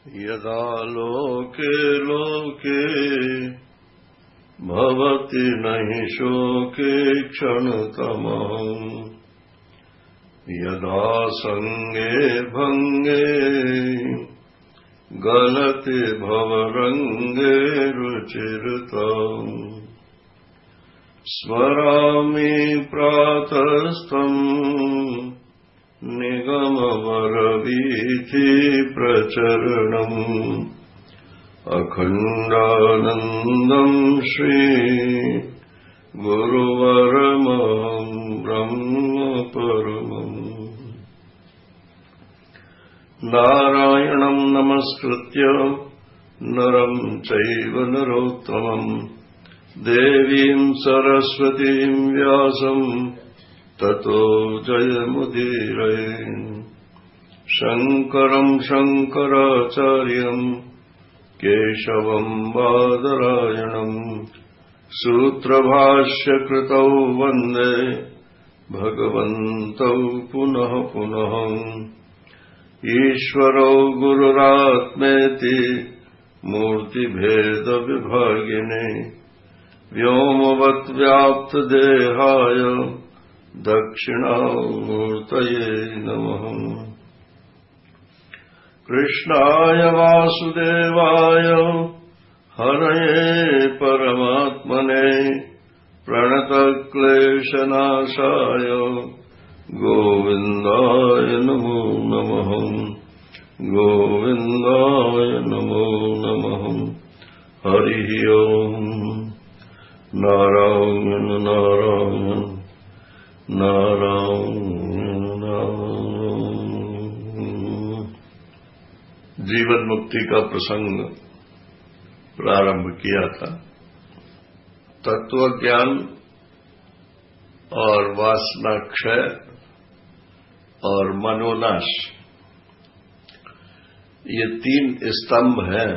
यदा लोके लोके भवति नहि शोके क्षणतमः यदा संगे भंगे गलति भवरंगे रुचिरतम् स्मरामि प्रातस्तम् निगमवरवीथि प्रचरणम् अखण्डानन्दम् श्री गुरुवरमहं ब्रह्म परमम् नारायणं नमस्कृत्य नरं चैव नरोत्तमम् देवीं सरस्वतीं व्यासं ततो जयमुदीरये शङ्करं शङ्कराचार्यं केशवं बादरायणम् सूत्रभाष्यकृतौ वन्दे भगवन्तौ पुनः पुनः ईश्वरो गुरुरात्मेति मूर्तिभेदविभागिने व्योमवद्व्याप्तदेहाय दक्षिणामूर्तये नमः कृष्णाय वासुदेवाय हरये परमात्मने प्रणतक्लेशनाशाय गोविन्दाय नमो नमः गोविन्दाय नमो नमः हरिः ओम् नारायण नारायण नारायण नारायण। जीवन मुक्ति का प्रसंग प्रारंभ किया था। तत्व ज्ञान और वासना क्षय और मनोनाश, ये तीन स्तंभ हैं,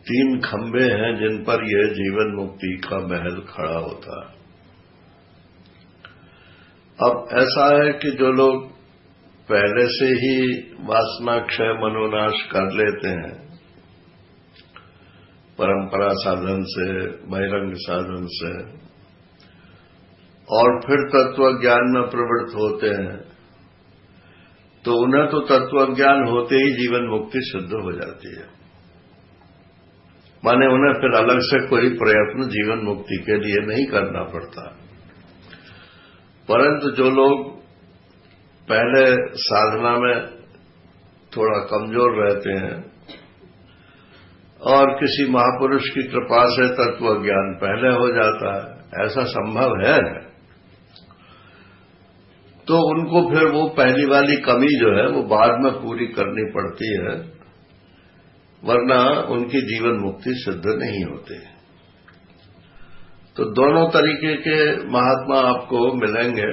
तीन खंबे हैं जिन पर यह जीवन मुक्ति का महल खड़ा होता है। अब ऐसा है कि जो लोग पहले से ही वासना क्षय मनोनाश कर लेते हैं, परंपरा साधन से, बहिरंग साधन से, और फिर तत्व ज्ञान में प्रवृत्त होते हैं, तो उन्हें तो तत्व ज्ञान होते ही जीवन मुक्ति सिद्ध हो जाती है। माने उन्हें फिर अलग से कोई प्रयत्न जीवन मुक्ति के लिए नहीं करना पड़ता। परंतु जो लोग पहले साधना में थोड़ा कमजोर रहते हैं और किसी महापुरुष की कृपा से तत्व ज्ञान पहले हो जाता है, ऐसा संभव है, तो उनको फिर वो पहली वाली कमी जो है वो बाद में पूरी करनी पड़ती है, वरना उनकी जीवन मुक्ति सिद्ध नहीं होती। तो दोनों तरीके के महात्मा आपको मिलेंगे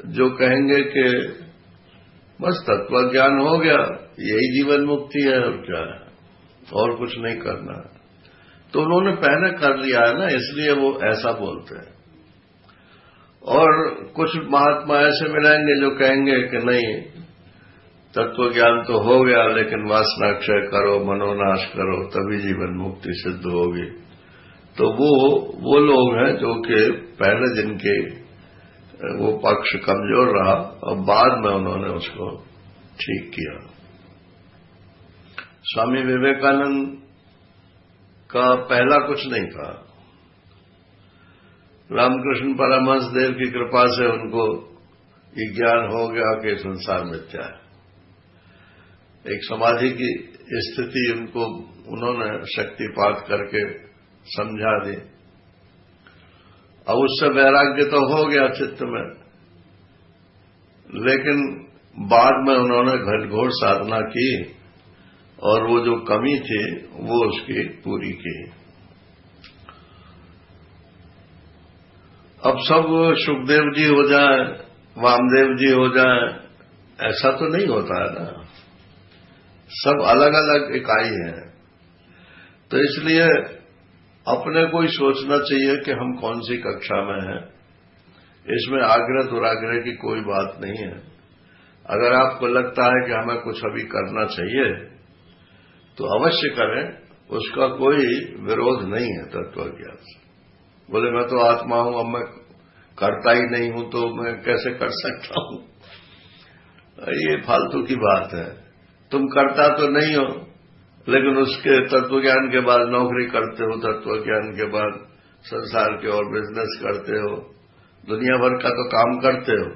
जो कहेंगे कि बस तत्व ज्ञान हो गया, यही जीवन मुक्ति है और क्या है, और कुछ नहीं करना। तो उन्होंने पहले कर लिया है ना, इसलिए वो ऐसा बोलते हैं। और कुछ महात्मा ऐसे मिलेंगे जो कहेंगे कि नहीं, तत्व ज्ञान तो हो गया, लेकिन वासना क्षय करो, मनोनाश करो, तभी जीवन मुक्ति सिद्ध होगी। तो वो लोग हैं जो कि पहले दिन के वो पक्ष कमजोर रहा और बाद में उन्होंने उसको ठीक किया। स्वामी विवेकानंद का पहला कुछ नहीं था। रामकृष्ण परमहंस देव की कृपा से उनको ये ज्ञान हो गया कि संसार मिथ्या है। एक समाधि की स्थिति उनको उन्होंने शक्तिपात करके समझा दी। अब उससे वैराग्य तो हो गया चित्त में, लेकिन बाद में उन्होंने घटघोर साधना की और वो जो कमी थी वो उसकी पूरी की। अब सब सुखदेव जी हो जाए, वामदेव जी हो जाए, ऐसा तो नहीं होता है ना, सब अलग अलग इकाई हैं। तो इसलिए अपने को ही सोचना चाहिए कि हम कौन सी कक्षा में हैं। इसमें आग्रह दुराग्रह की कोई बात नहीं है। अगर आपको लगता है कि हमें कुछ अभी करना चाहिए तो अवश्य करें, उसका कोई विरोध नहीं है तत्वज्ञान से। बोले मैं तो आत्मा हूं, अब मैं करता ही नहीं हूं तो मैं कैसे कर सकता हूं? ये फालतू की बात है। तुम करता तो नहीं हो, लेकिन उसके तत्वज्ञान के बाद नौकरी करते हो, तत्वज्ञान के बाद संसार के और बिजनेस करते हो, दुनिया भर का तो काम करते हो,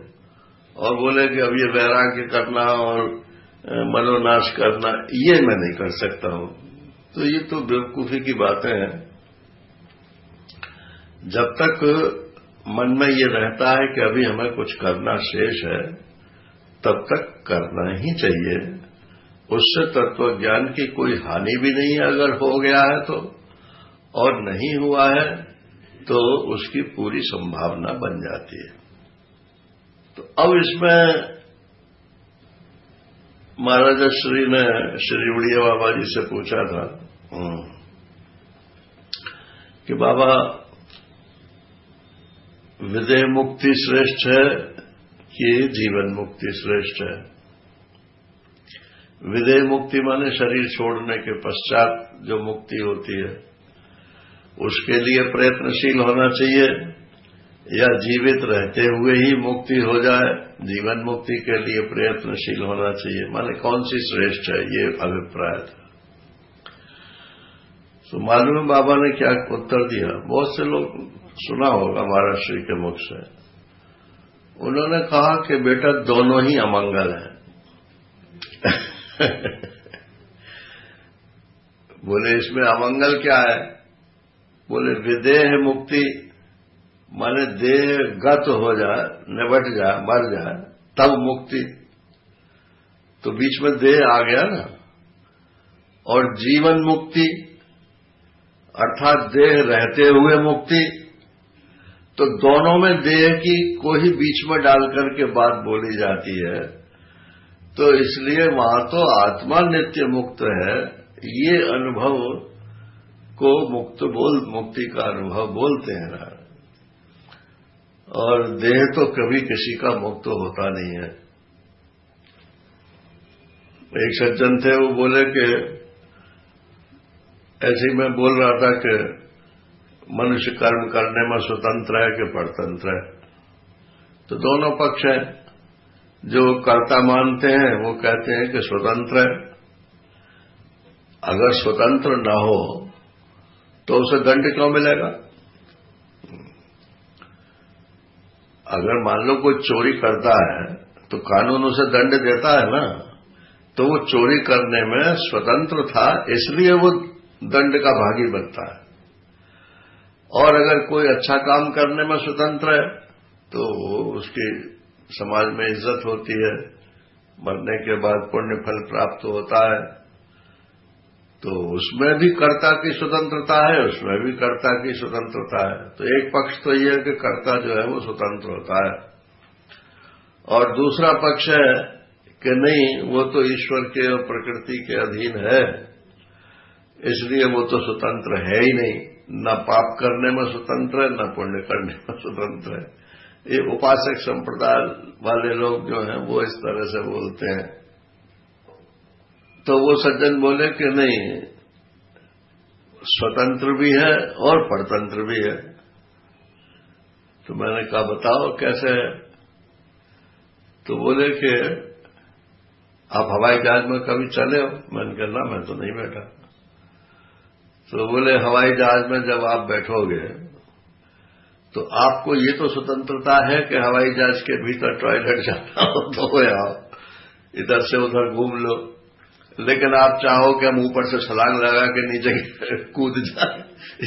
और बोले कि अब ये वैराग्य करना और मनोनाश करना ये मैं नहीं कर सकता हूं, तो ये तो बेवकूफी की बातें हैं। जब तक मन में ये रहता है कि अभी हमें कुछ करना शेष है, तब तक करना ही चाहिए। उससे तत्वज्ञान की कोई हानि भी नहीं है अगर हो गया है तो, और नहीं हुआ है तो उसकी पूरी संभावना बन जाती है। तो अब इसमें महाराजा श्री ने श्री उड़िया बाबा जी से पूछा था कि बाबा विदेह मुक्ति श्रेष्ठ है कि जीवन मुक्ति श्रेष्ठ है? विदेह मुक्ति माने शरीर छोड़ने के पश्चात जो मुक्ति होती है, उसके लिए प्रयत्नशील होना चाहिए, या जीवित रहते हुए ही मुक्ति हो जाए, जीवन मुक्ति के लिए प्रयत्नशील होना चाहिए? माने कौन सी श्रेष्ठ है, ये अभिप्राय था। तो मालूम है बाबा ने क्या उत्तर दिया? बहुत से लोग सुना होगा महाराज श्री के मुख से। उन्होंने कहा कि बेटा दोनों ही अमंगल हैं। बोले इसमें अमंगल क्या है? बोले विदेह मुक्ति माने देह गत हो जाए, निबट जाए, मर जाए, तब मुक्ति। तो बीच में देह आ गया ना। और जीवन मुक्ति अर्थात देह रहते हुए मुक्ति, तो दोनों में देह की कोई बीच में डाल करके बात बोली जाती है। तो इसलिए वहां तो आत्मा नित्य मुक्त है, ये अनुभव को मुक्ति का अनुभव बोलते हैं ना। और देह तो कभी किसी का मुक्त होता नहीं है। एक सज्जन थे, वो बोले कि ऐसे ही मैं बोल रहा था कि मनुष्य कर्म करने में स्वतंत्र है कि परतंत्र है? तो दोनों पक्ष हैं। जो कर्ता मानते हैं वो कहते हैं कि स्वतंत्र है। अगर स्वतंत्र न हो तो उसे दंड क्यों मिलेगा? अगर मान लो कोई चोरी करता है तो कानून उसे दंड देता है ना। तो वो चोरी करने में स्वतंत्र था, इसलिए वो दंड का भागी बनता है। और अगर कोई अच्छा काम करने में स्वतंत्र है तो उसकी समाज में इज्जत होती है, मरने के बाद पुण्य फल प्राप्त होता है। तो उसमें भी कर्ता की स्वतंत्रता है, उसमें भी कर्ता की स्वतंत्रता है। तो एक पक्ष तो यह है कि कर्ता जो है वो स्वतंत्र होता है, और दूसरा पक्ष है कि नहीं, वो तो ईश्वर के और प्रकृति के अधीन है, इसलिए वो तो स्वतंत्र है ही नहीं। न पाप करने में स्वतंत्र है, न पुण्य करने में स्वतंत्र है। ये उपासक संप्रदाय वाले लोग जो हैं वो इस तरह से बोलते हैं। तो वो सज्जन बोले कि नहीं, स्वतंत्र भी है और परतंत्र भी है। तो मैंने कहा बताओ कैसे है? तो बोले कि आप हवाई जहाज में कभी चले हो? मैंने कहा ना, मैं तो नहीं बैठा। तो बोले हवाई जहाज में जब आप बैठोगे तो आपको ये तो स्वतंत्रता है कि हवाई जहाज के भीतर टॉयलेट जाना हो तो आओ, इधर से उधर घूम लो, लेकिन आप चाहो कि हम ऊपर से छलांग लगा के नीचे कूद जाए,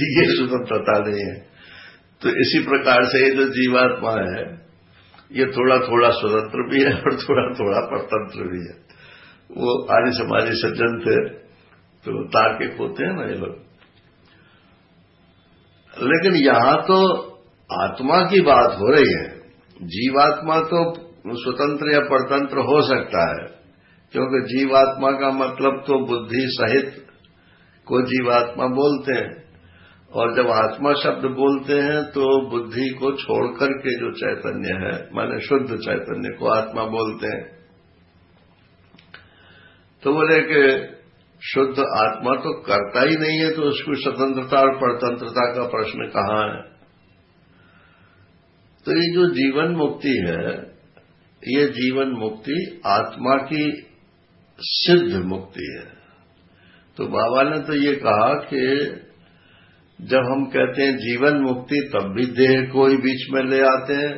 ये स्वतंत्रता नहीं है। तो इसी प्रकार से ये जो जीवात्मा है ये थोड़ा थोड़ा स्वतंत्र भी है और थोड़ा थोड़ा परतंत्र भी है। वो आर्य समाजी सज्जन थे, तो तार्किक होते हैं ना ये लोग। लेकिन यहां तो आत्मा की बात हो रही है। जीवात्मा तो स्वतंत्र या परतंत्र हो सकता है, क्योंकि जीवात्मा का मतलब तो बुद्धि सहित को जीवात्मा बोलते हैं, और जब आत्मा शब्द बोलते हैं तो बुद्धि को छोड़कर के जो चैतन्य है, माने शुद्ध चैतन्य को आत्मा बोलते हैं। तो बोले कि शुद्ध आत्मा तो करता ही नहीं है, तो उसकी स्वतंत्रता और परतंत्रता का प्रश्न कहां है। तो ये जो जीवन मुक्ति है, ये जीवन मुक्ति आत्मा की सिद्ध मुक्ति है। तो बाबा ने तो ये कहा कि जब हम कहते हैं जीवन मुक्ति, तब भी देह को ही बीच में ले आते हैं,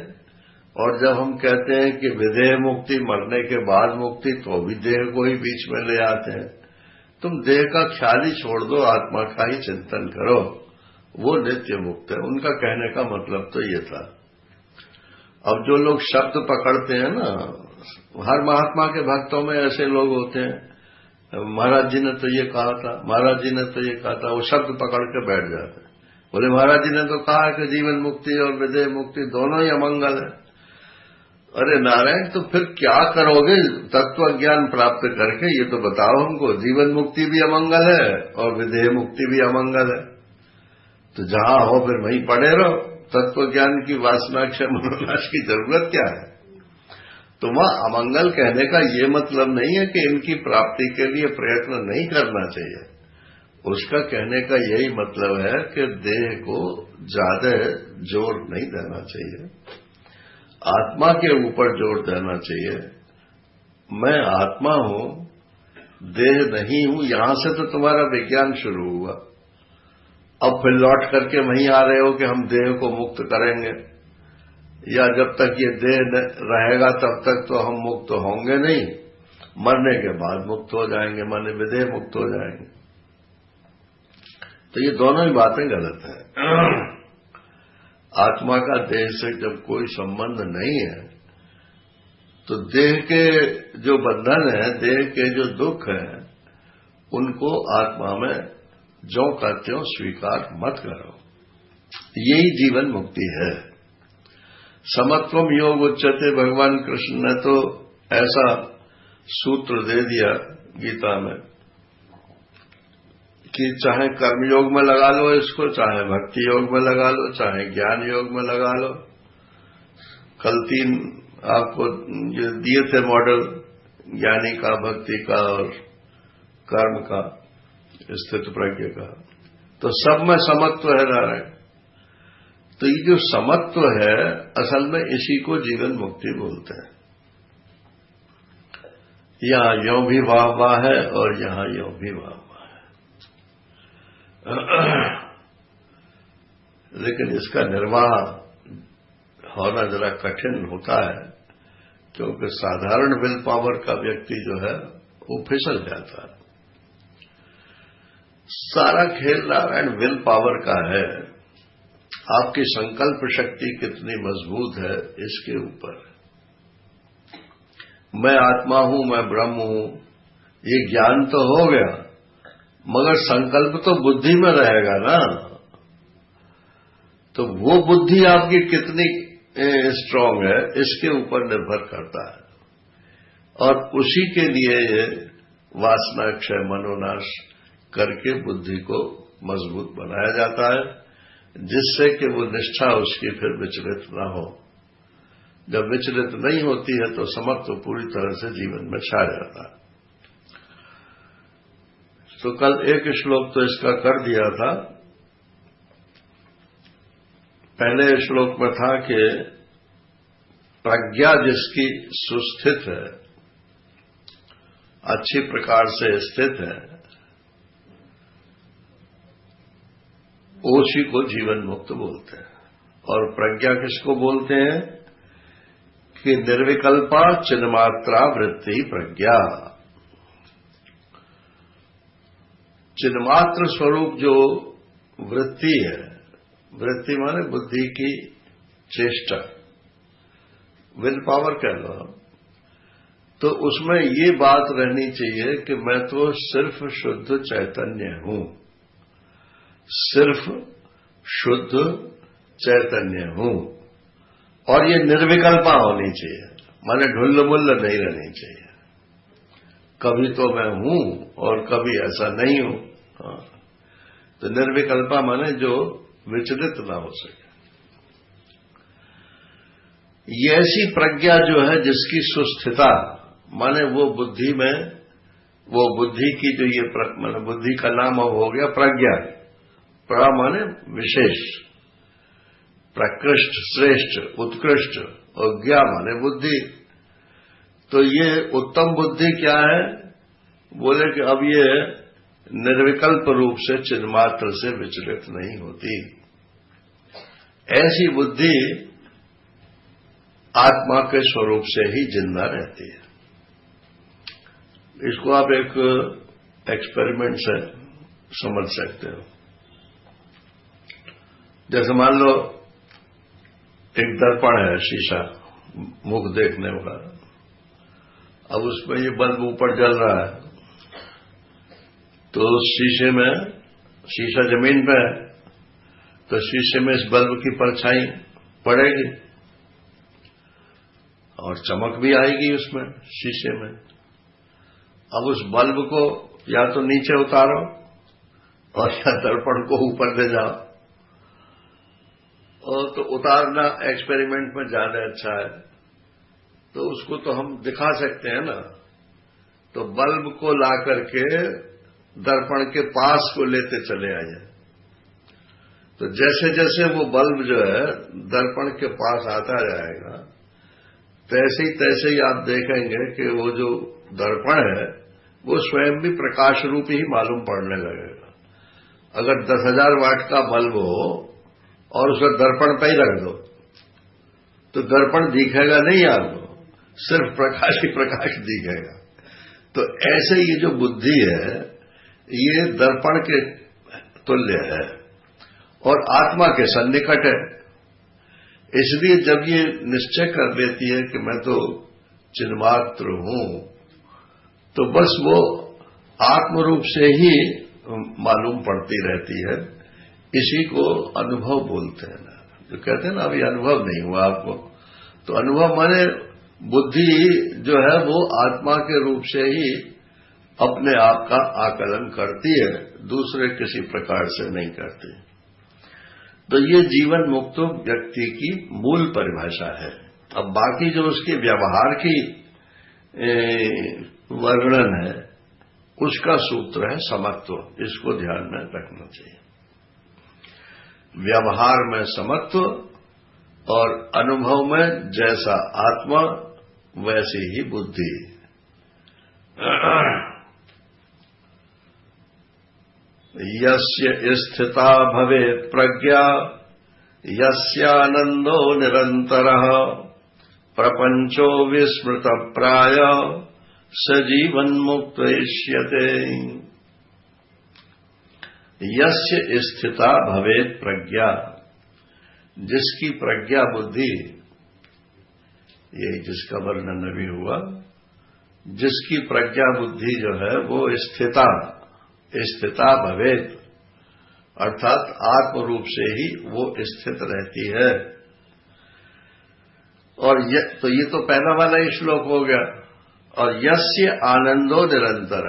और जब हम कहते हैं कि विदेह मुक्ति, मरने के बाद मुक्ति, तो भी देह को ही बीच में ले आते हैं। तुम देह का ख्याल ही छोड़ दो, आत्मा का ही चिंतन करो, वो नित्य मुक्त है। उनका कहने का मतलब तो ये था। अब जो लोग शब्द पकड़ते हैं ना, हर महात्मा के भक्तों में ऐसे लोग होते हैं, महाराज जी ने तो ये कहा था, महाराज जी ने तो ये कहा था, वो शब्द पकड़ के बैठ जाते हैं। बोले महाराज जी ने तो कहा कि जीवन मुक्ति और विदेह मुक्ति दोनों ही अमंगल है। अरे नारायण, तो फिर क्या करोगे तत्व ज्ञान प्राप्त करके, ये तो बताओ हमको। जीवन मुक्ति भी अमंगल है और विदेह मुक्ति भी अमंगल है, तो जहां हो फिर वहीं पड़े रहो। तत्व ज्ञान की वासनाक्षय मनोनाश की जरूरत क्या है। तो वह अमंगल कहने का ये मतलब नहीं है कि इनकी प्राप्ति के लिए प्रयत्न नहीं करना चाहिए। उसका कहने का यही मतलब है कि देह को ज्यादा जोर नहीं देना चाहिए, आत्मा के ऊपर जोर देना चाहिए। मैं आत्मा हूं, देह नहीं हूं। यहां से तो तुम्हारा विज्ञान शुरू हुआ। अब फिर लौट करके वहीं आ रहे हो कि हम देह को मुक्त करेंगे, या जब तक ये देह रहेगा तब तक तो हम मुक्त होंगे नहीं, मरने के बाद मुक्त हो जाएंगे, माने विदेह मुक्त हो जाएंगे। तो ये दोनों ही बातें गलत हैं। आत्मा का देह से जब कोई संबंध नहीं है, तो देह के जो बंधन है, देह के जो दुख है, उनको आत्मा में जो कहते हो स्वीकार मत करो। यही जीवन मुक्ति है। समत्वम योग उच्चते, भगवान कृष्ण ने तो ऐसा सूत्र दे दिया गीता में कि चाहे कर्मयोग में लगा लो इसको, चाहे भक्ति योग में लगा लो, चाहे ज्ञान योग में लगा लो। कल 3 आपको ये दिए थे मॉडल, ज्ञानी का, भक्ति का और कर्म का, स्थित प्रज्ञ का। तो सब में समत्व है नारायण। तो ये जो समत्व है, असल में इसी को जीवन मुक्ति बोलते हैं। यहां यों भी वाह वाह है और यहां यों भी वाह वाह है। लेकिन इसका निर्वाह होना जरा कठिन होता है, क्योंकि साधारण विल पावर का व्यक्ति जो है वो फिसल जाता है। सारा खेल नारायण विल पावर का है। आपकी संकल्प शक्ति कितनी मजबूत है इसके ऊपर। मैं आत्मा हूं, मैं ब्रह्म हूं, ये ज्ञान तो हो गया, मगर संकल्प तो बुद्धि में रहेगा ना। तो वो बुद्धि आपकी कितनी स्ट्रांग है, इसके ऊपर निर्भर करता है। और उसी के लिए ये वासनाक्षय मनोनाश करके बुद्धि को मजबूत बनाया जाता है, जिससे कि वो निष्ठा उसकी फिर विचलित न हो। जब विचलित नहीं होती है तो समत्व पूरी तरह से जीवन में छा जाता है। तो कल एक श्लोक तो इसका कर दिया था। पहले श्लोक में था कि प्रज्ञा जिसकी सुस्थित है, अच्छी प्रकार से स्थित है, उसी को जीवन मुक्त बोलते हैं। और प्रज्ञा किसको बोलते हैं कि निर्विकल्पा चिन्मात्रा वृत्ति प्रज्ञा। चिन्मात्र स्वरूप जो वृत्ति है, वृत्ति माने बुद्धि की चेष्टा, विल पावर कह लो हम, तो उसमें ये बात रहनी चाहिए कि मैं तो सिर्फ शुद्ध चैतन्य हूं, सिर्फ शुद्ध चैतन्य हूं। और ये निर्विकल्पा होनी चाहिए, माने ढुल्ल मुल्ल नहीं रहनी चाहिए। कभी तो मैं हूं और कभी ऐसा नहीं हूं। हाँ। तो निर्विकल्पा माने जो विचलित ना हो सके। ये ऐसी प्रज्ञा जो है जिसकी सुस्थिता, माने वो बुद्धि में वो बुद्धि की जो ये मतलब बुद्धि का नाम अब हो गया प्रज्ञा। प्र माने विशेष, प्रकृष्ट, श्रेष्ठ, उत्कृष्ट, और ज्ञा माने बुद्धि। तो ये उत्तम बुद्धि क्या है? बोले कि अब ये निर्विकल्प रूप से चिन्मात्र से विचलित नहीं होती। ऐसी बुद्धि आत्मा के स्वरूप से ही जिंदा रहती है। इसको आप एक एक्सपेरिमेंट से समझ सकते हो। जैसे मान लो एक दर्पण है, शीशा, मुख देखने वाला। अब उसमें ये बल्ब ऊपर जल रहा है, तो शीशे में, शीशा जमीन पे है, तो शीशे में इस बल्ब की परछाई पड़ेगी और चमक भी आएगी उसमें, शीशे में। अब उस बल्ब को या तो नीचे उतारो और या दर्पण को ऊपर ले जाओ, और तो उतारना एक्सपेरिमेंट में ज्यादा अच्छा है। तो उसको तो हम दिखा सकते हैं ना। तो बल्ब को ला करके दर्पण के पास को लेते चले आए। तो जैसे जैसे वो बल्ब जो है दर्पण के पास आता जाएगा, तैसे ही आप देखेंगे कि वो जो दर्पण है वो स्वयं भी प्रकाश रूप ही मालूम पड़ने लगेगा। अगर 10,000 वाट का बल्ब हो और उसका दर्पण पे ही रख दो तो दर्पण दिखेगा नहीं आपको, सिर्फ प्रकाश ही प्रकाश दिखेगा। तो ऐसे ये जो बुद्धि है ये दर्पण के तुल्य है और आत्मा के सन्निकट है। इसलिए जब ये निश्चय कर लेती है कि मैं तो चिन्मात्र हूं, तो बस वो आत्म रूप से ही मालूम पड़ती रहती है। इसी को अनुभव बोलते हैं ना। जो कहते हैं ना अभी अनुभव नहीं हुआ आपको, तो अनुभव माने बुद्धि जो है वो आत्मा के रूप से ही अपने आप का आकलन करती है, दूसरे किसी प्रकार से नहीं करती। तो ये जीवन मुक्त व्यक्ति की मूल परिभाषा है। अब बाकी जो उसके व्यवहार की वर्णन है उसका सूत्र है समत्व। इसको ध्यान में रखना चाहिए। व्यवहार में समत्व और अनुभव में जैसा आत्मा वैसी ही बुद्धि। यस्य स्थिता भवेत् प्रज्ञा यस्यानन्दो निरन्तरः प्रपंचो विस्मृतप्राय स जीवन्मुक्त इष्यते। यस्य स्थिता भवेत् प्रज्ञा, जिसकी प्रज्ञा बुद्धि, ये जिसका वर्णन अभी हुआ, जिसकी प्रज्ञा बुद्धि जो है वो स्थिता भवेत्, अर्थात आत्म रूप से ही वो स्थित रहती है। और तो ये तो पहला वाला ही श्लोक हो गया। और यस्य आनंदो निरंतर,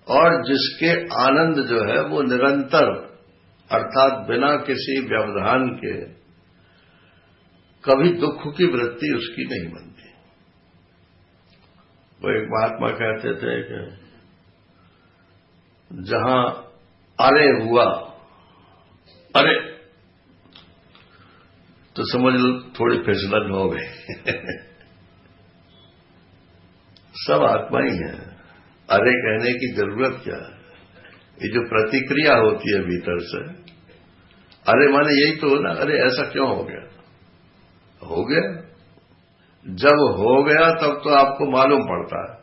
और जिसके आनंद जो है वो निरंतर, अर्थात बिना किसी व्यवधान के, कभी दुख की वृत्ति उसकी नहीं बनती। वो एक महात्मा कहते थे कि जहां अरे हुआ, अरे तो समझ लो थोड़ी फिसलन हो गई। सब आत्मा ही है, अरे कहने की जरूरत क्या है? ये जो प्रतिक्रिया होती है भीतर से, अरे माने यही तो हो ना, अरे ऐसा क्यों हो गया? हो गया। जब हो गया तब तो आपको मालूम पड़ता है,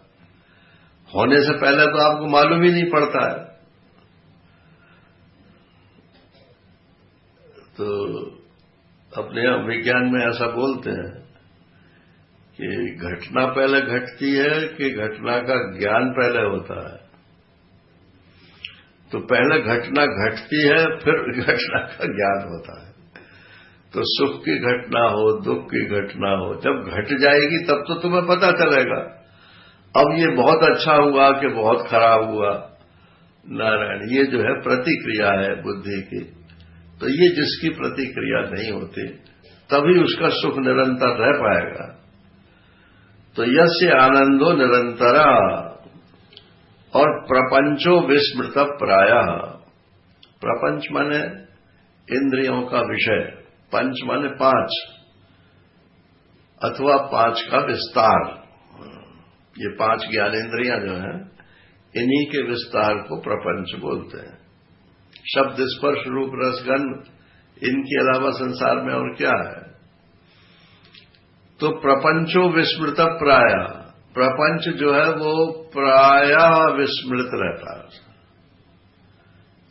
होने से पहले तो आपको मालूम ही नहीं पड़ता है। तो अपने यहां विज्ञान में ऐसा बोलते हैं कि घटना पहले घटती है कि घटना का ज्ञान पहले होता है। तो पहले घटना घटती है, फिर घटना का ज्ञान होता है। तो सुख की घटना हो, दुख की घटना हो, जब घट जाएगी तब तो तुम्हें पता चलेगा अब ये बहुत अच्छा हुआ कि बहुत खराब हुआ। नारायण, ये जो है प्रतिक्रिया है बुद्धि की। तो ये जिसकी प्रतिक्रिया नहीं होती तभी उसका सुख निरंतर रह पाएगा। तो यस्य आनंदो निरंतरा, प्रपंचो विस्मृत प्रायः। प्रपंच माने इंद्रियों का विषय, पंच माने पांच अथवा पांच का विस्तार। ये पांच ज्ञानेन्द्रियां जो हैं, इन्हीं के विस्तार को प्रपंच बोलते हैं। शब्द, स्पर्श, रूप, रस, गंध, इनके अलावा संसार में और क्या है? तो प्रपंचो विस्मृत प्रायः, प्रपंच जो है वो प्रायः विस्मृत रहता है।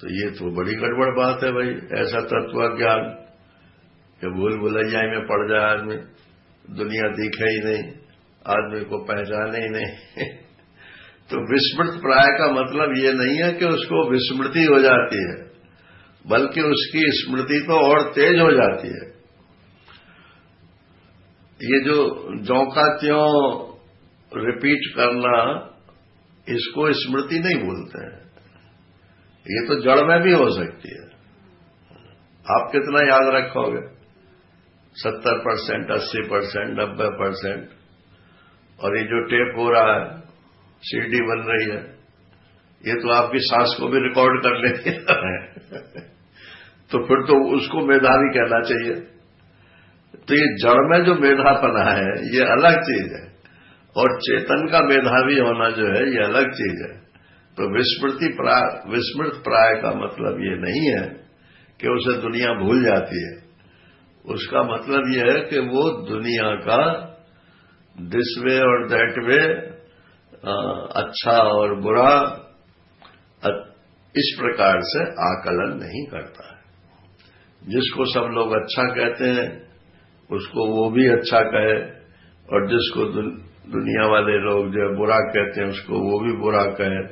तो ये तो बड़ी गड़बड़ बात है भाई। ऐसा तत्व ज्ञान कि भूल भुलैया में पड़ जाए आदमी, दुनिया दिखे ही नहीं, आदमी को पहचाने ही नहीं। तो विस्मृत प्राय का मतलब ये नहीं है कि उसको विस्मृति हो जाती है, बल्कि उसकी स्मृति तो और तेज हो जाती है। ये जो ज्यों का त्यों रिपीट करना, इसको स्मृति नहीं बोलते हैं। ये तो जड़ में भी हो सकती है। आप कितना याद रखोगे? 70%, 80%, 90%। और ये जो टेप हो रहा है, सीडी बन रही है, ये तो आपकी सांस को भी रिकॉर्ड कर लेती है। तो फिर तो उसको मेधावी कहना चाहिए। तो ये जड़ में जो मेधापना है, ये अलग चीज है, और चेतन का मेधावी होना जो है, ये अलग चीज है। तो विस्मृत प्राय का मतलब ये नहीं है कि उसे दुनिया भूल जाती है। उसका मतलब यह है कि वो दुनिया का दिस वे और दैट वे, अच्छा और बुरा, इस प्रकार से आकलन नहीं करता है। जिसको सब लोग अच्छा कहते हैं, उसको वो भी अच्छा कहे, और जिसको दुनिया वाले लोग जो बुरा कहते हैं, उसको वो भी बुरा कहे।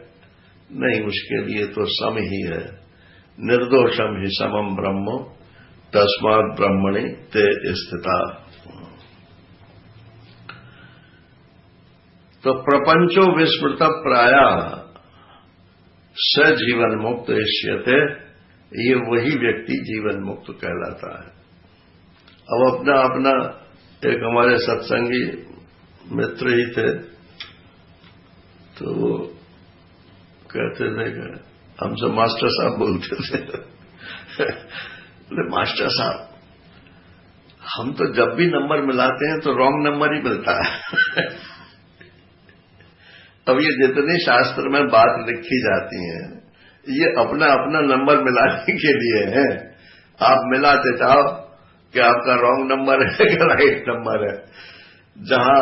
नहीं, उसके लिए तो सम ही है। निर्दोषम ही समम ब्रह्म, तस्मात् ब्रह्मणि ते स्थिता। तो प्रपंचो विस्मृत प्रायः स जीवन मुक्त इष्यते, ये वही व्यक्ति जीवन मुक्त कहलाता है। अब अपना एक हमारे सत्संगी मित्र ही थे, तो वो कहते थे कि हमसे मास्टर साहब बोलते थे। मास्टर साहब, हम तो जब भी नंबर मिलाते हैं तो रॉन्ग नंबर ही मिलता है। अब ये जितने शास्त्र में बात लिखी जाती है, ये अपना अपना नंबर मिलाने के लिए है। आप मिलाते जाओ कि आपका रॉन्ग नंबर है कि राइट नंबर है। जहां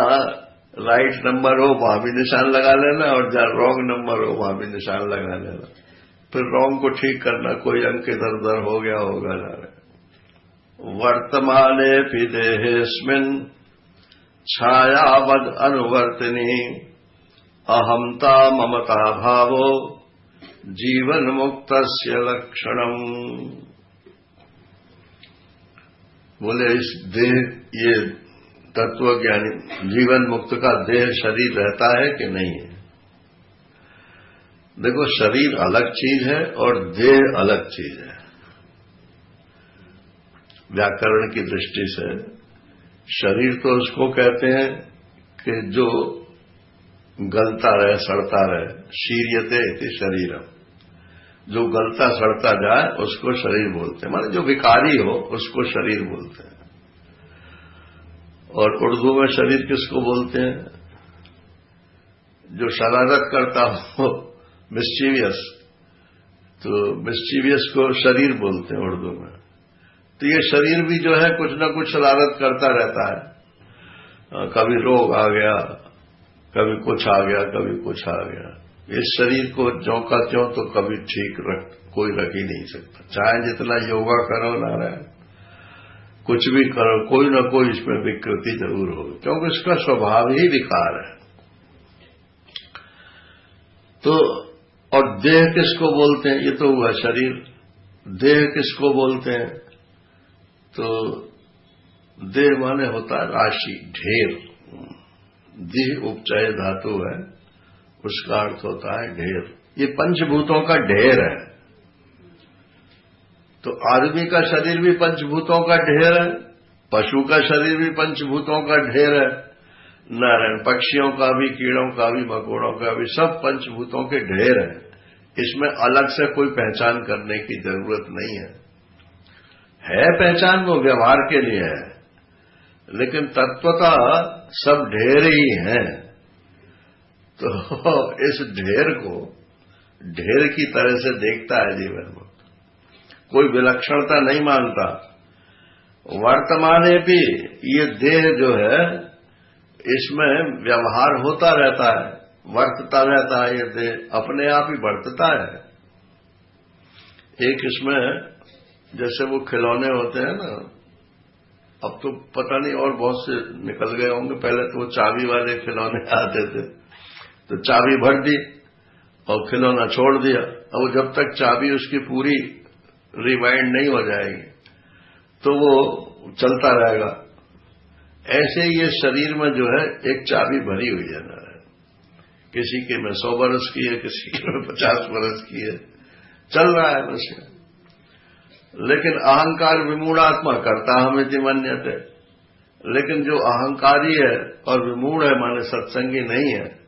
राइट नंबर हो वहां भी निशान लगा लेना, और जहां रॉन्ग नंबर हो वहां भी निशान लगा लेना। फिर रॉन्ग को ठीक करना, कोई अंक इधर उधर हो गया होगा ना। वर्तमाने फि देहेस्मिन् छायावद अनुवर्तिनी, अहंता ममता भावो जीवन मुक्तस्य लक्षणम। बोले इस देह, ये तत्वज्ञानी जीवन मुक्त का देह शरीर रहता है कि नहीं है? देखो, शरीर अलग चीज है और देह अलग चीज है। व्याकरण की दृष्टि से शरीर तो उसको कहते हैं कि जो गलता रहे, सड़ता रहे। शीर्यते इति शरीरम, जो गलता सड़ता जाए उसको शरीर बोलते हैं। माने जो विकारी हो उसको शरीर बोलते हैं। और उर्दू में शरीर किसको बोलते हैं? जो शरारत करता हो, मिस्चीवियस, तो मिस्चीवियस को शरीर बोलते हैं उर्दू में। तो ये शरीर भी जो है कुछ न कुछ शरारत करता रहता है। कभी रोग आ गया, कभी कुछ आ गया, कभी कुछ आ गया। इस शरीर को ज्यों का त्यों तो कभी ठीक कोई रख ही नहीं सकता। चाहे जितना योगा करो ना रहे, कुछ भी करो, कोई ना कोई इसमें विकृति जरूर होगी, क्योंकि इसका स्वभाव ही विकार है। तो और देह किसको बोलते हैं? ये तो हुआ शरीर। देह किसको बोलते हैं? तो देह माने होता है राशि, ढेर। देह उपचय धातु है, उसका अर्थ होता है ढेर। ये पंचभूतों का ढेर है। तो आदमी का शरीर भी पंचभूतों का ढेर है, पशु का शरीर भी पंचभूतों का ढेर है, नारायण पक्षियों का भी, कीड़ों का भी, मकोड़ों का भी, सब पंचभूतों के ढेर है। इसमें अलग से कोई पहचान करने की जरूरत नहीं है पहचान वो व्यवहार के लिए है, लेकिन तत्वता सब ढेर ही हैं। तो इस ढेर को ढेर की तरह से देखता है जीवन में, कोई विलक्षणता नहीं मानता। वर्तमान भी ये देह जो है इसमें व्यवहार होता रहता है, वर्तता रहता है, ये देह अपने आप ही वर्तता है। एक इसमें जैसे वो खिलौने होते हैं ना, अब तो पता नहीं और बहुत से निकल गए होंगे, पहले तो वो चाबी वाले खिलौने आते थे, तो चाबी भर दी और खिलौना छोड़ दिया। अब जब तक चाबी उसकी पूरी रिवाइंड नहीं हो जाएगी तो वो चलता रहेगा। ऐसे ये शरीर में जो है एक चाबी भरी हुई है ना, किसी के में 100 वर्ष की है, किसी के में 50 वर्ष की है, चल रहा है बस। लेकिन अहंकार विमूढ़ात्मा करता हमें मन्यते, लेकिन जो अहंकारी है और विमूढ़ है माने सत्संगी नहीं है,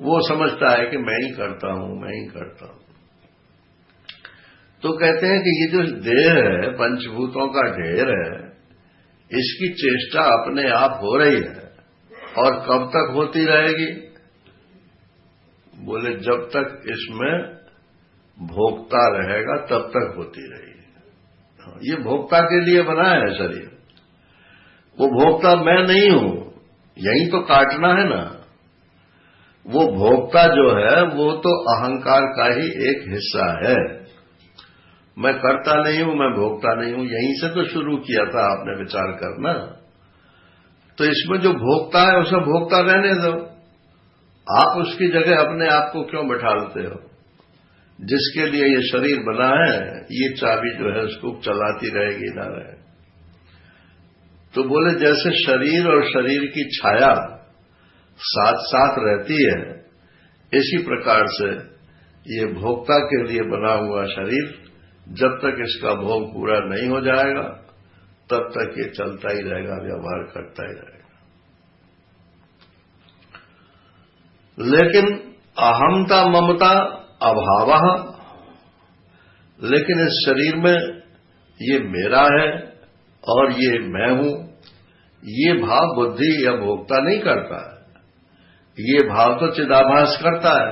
वो समझता है कि मैं ही करता हूं, मैं ही करता हूं। तो कहते हैं कि ये जो देह है, पंचभूतों का ढेर है, इसकी चेष्टा अपने आप हो रही है, और कब तक होती रहेगी? बोले जब तक इसमें भोक्ता रहेगा तब तक होती रहेगी। ये भोक्ता के लिए बना है शरीर, वो भोक्ता मैं नहीं हूं, यही तो काटना है ना। वो भोक्ता जो है वो तो अहंकार का ही एक हिस्सा है। मैं करता नहीं हूं, मैं भोगता नहीं हूं, यहीं से तो शुरू किया था आपने विचार करना। तो इसमें जो भोगता है उसे भोगता रहने दो, आप उसकी जगह अपने आप को क्यों बैठालते हो? जिसके लिए ये शरीर बना है, ये चाबी जो है उसको चलाती रहेगी ना रहे। तो बोले जैसे शरीर और शरीर की छाया साथ साथ रहती है, इसी प्रकार से ये भोक्ता के लिए बना हुआ शरीर जब तक इसका भोग पूरा नहीं हो जाएगा तब तक ये चलता ही रहेगा, व्यवहार करता ही रहेगा। लेकिन अहमता ममता अभाव, लेकिन इस शरीर में ये मेरा है और ये मैं हूं, ये भाव बुद्धि या भोक्ता नहीं करता है। ये भाव तो चिदाभास करता है,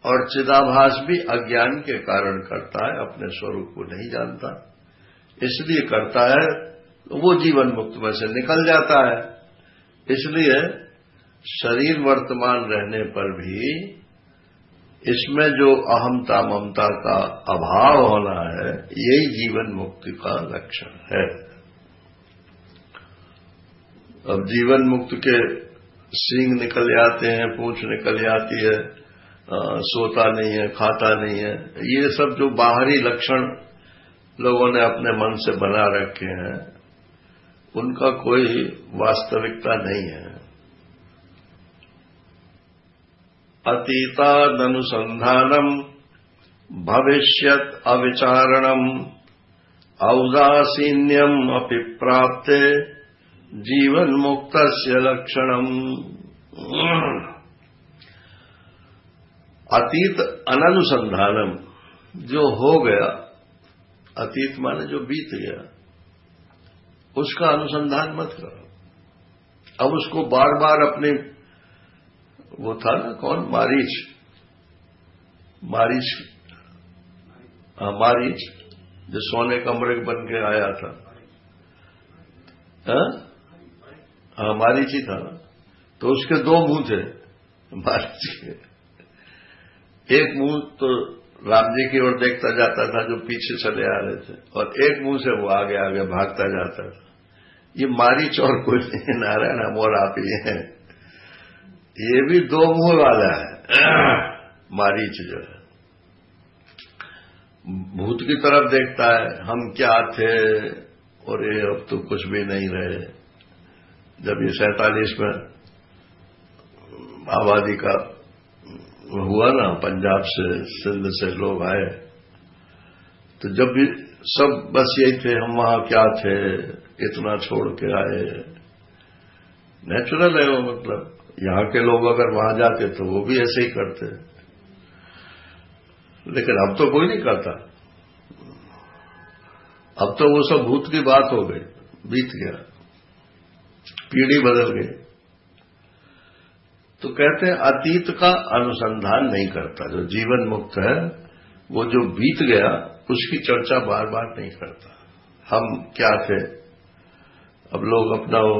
और चिदाभास भी अज्ञान के कारण करता है, अपने स्वरूप को नहीं जानता, इसलिए करता है। वो जीवन मुक्त में से निकल जाता है। इसलिए शरीर वर्तमान रहने पर भी इसमें जो अहमता ममता का अभाव होना है, यही जीवन मुक्ति का लक्षण है। अब जीवन मुक्त के सींग निकल आते हैं, पूंछ निकल आती है, सोता नहीं है, खाता नहीं है, ये सब जो बाहरी लक्षण लोगों ने अपने मन से बना रखे हैं, उनका कोई वास्तविकता नहीं है। अतीतादनुसंधानम भविष्यत अविचारणम औदासीन्यम अपि प्राप्ते जीवन मुक्तस्य लक्षणम। अतीत अननुसंधानम, जो हो गया, अतीत माने जो बीत गया, उसका अनुसंधान मत करो। अब उसको बार बार अपने, वो था ना कौन, मारीच जो सोने का मृग बन के आया था, मारीच ही था ना। तो उसके 2 मुंह थे मारीच के। एक मुंह तो राम जी की ओर देखता जाता था जो पीछे चले आ रहे थे, और एक मुंह से वो आगे आगे भागता जाता था। ये मारीच और कोई नहीं, नारायण हम और आप ही हैं। ये भी 2 मुंह वाला है मारीच जो है, भूत की तरफ देखता है, हम क्या थे और ये अब तो कुछ भी नहीं रहे। जब ये 47 में आबादी का हुआ ना, पंजाब से सिंध से लोग आए, तो जब भी सब बस यही थे, हम वहां क्या थे, इतना छोड़ के आए। नेचुरल है वो, मतलब यहां के लोग अगर वहां जाते तो वो भी ऐसे ही करते। लेकिन अब तो कोई नहीं करता। अब तो वो सब भूत की बात हो गई, बीत गया, पीढ़ी बदल गई। तो कहते हैं अतीत का अनुसंधान नहीं करता। जो जीवन मुक्त है वो जो बीत गया उसकी चर्चा बार बार नहीं करता। हम क्या थे, अब लोग अपना वो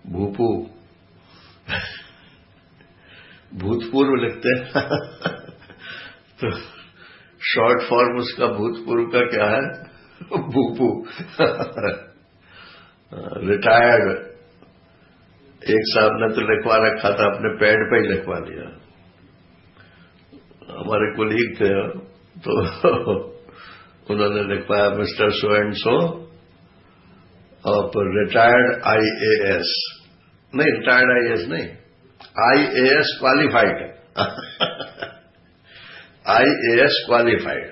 भूपू भूतपूर्व लिखते हैं तो शॉर्ट फॉर्म उसका भूतपूर्व का क्या है, भूपू रिटायर्ड। एक साहब ने तो लिखवा रखा था, अपने पैड पे ही लिखवा लिया। हमारे कोलीग थे तो उन्होंने लिखवाया मिस्टर सो एंड सो और रिटायर्ड आईएएस, नहीं रिटायर्ड आईएएस नहीं, आईएएस क्वालिफाइड आईएएस क्वालिफाइड।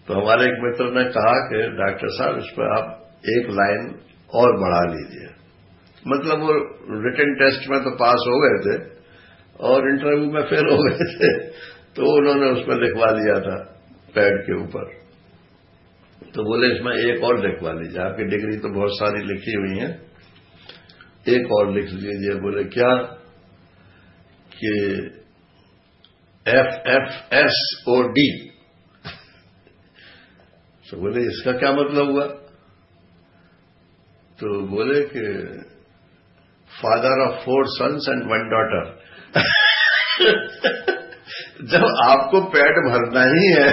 तो हमारे एक मित्र ने कहा कि डॉक्टर साहब इस पर आप एक लाइन और बढ़ा लीजिए। मतलब वो रिटन टेस्ट में तो पास हो गए थे और इंटरव्यू में फेल हो गए थे, तो उन्होंने उसमें लिखवा लिया था पैड के ऊपर। तो बोले इसमें एक और लिखवा लीजिए, आपकी डिग्री तो बहुत सारी लिखी हुई है, एक और लिख लीजिए। बोले क्या, कि FFSOD। तो बोले इसका क्या मतलब हुआ? तो बोले कि father of 4 sons and 1 daughter. जब आपको पैड भरना ही है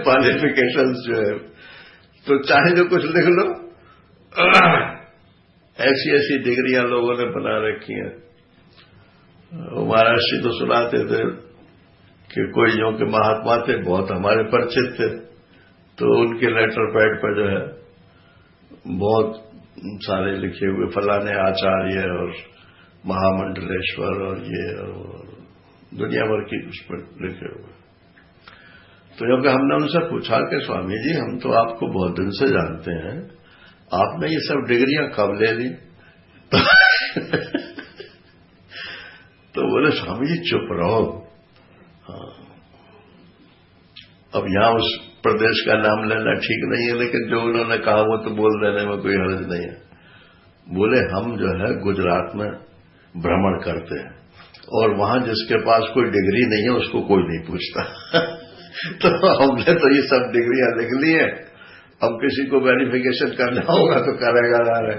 क्वालिफिकेशंस जो है, तो चाहे जो कुछ लिख लो। ऐसी ऐसी डिग्रियां लोगों ने बना रखी हैं। महाराज जी तो सुनाते थे कि कोई जो के महात्मा थे, बहुत हमारे परिचित थे, तो उनके लेटर पैड पर जो है बहुत सारे लिखे हुए, फलाने आचार्य और महामंडलेश्वर और ये और दुनिया भर की उस पर लिखे हुए। तो जब हमने उनसे पूछा कि स्वामी जी हम तो आपको बहुत दिन से जानते हैं, आपने ये सब डिग्रियां कब ले ली? तो बोले स्वामी जी चुप रहो। हाँ, अब यहां उस प्रदेश का नाम लेना ठीक नहीं है, लेकिन जो उन्होंने कहा वो तो बोल देने में कोई हर्ज नहीं है। बोले हम जो है गुजरात में भ्रमण करते हैं और वहां जिसके पास कोई डिग्री नहीं है उसको कोई नहीं पूछता। तो हमने तो ये सब डिग्रियां लिख ली है, अब किसी को वेरिफिकेशन करना होगा तो करेगा ना रहे।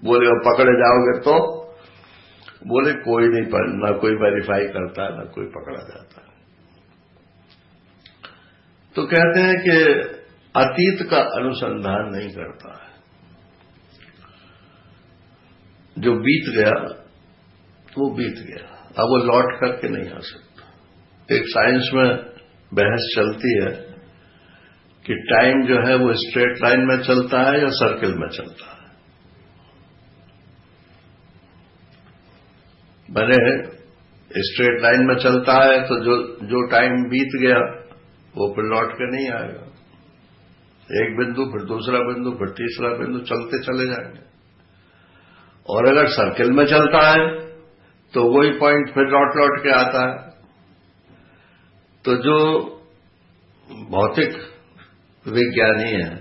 बोले और पकड़े जाओगे तो? बोले कोई नहीं, ना कोई वेरीफाई करता ना कोई पकड़ा जाता। तो कहते हैं कि अतीत का अनुसंधान नहीं करता है। जो बीत गया वो बीत गया, अब वो लौट करके नहीं आ सकता। एक साइंस में बहस चलती है कि टाइम जो है वो स्ट्रेट लाइन में चलता है या सर्किल में चलता है। मैंने स्ट्रेट लाइन में चलता है तो जो टाइम बीत गया वो फिर लौट के नहीं आएगा। एक बिंदु, फिर दूसरा बिंदु, फिर तीसरा बिंदु, चलते चले जाएंगे। और अगर सर्किल में चलता है तो वही पॉइंट फिर लौट लौट के आता है। तो जो भौतिक विज्ञानी है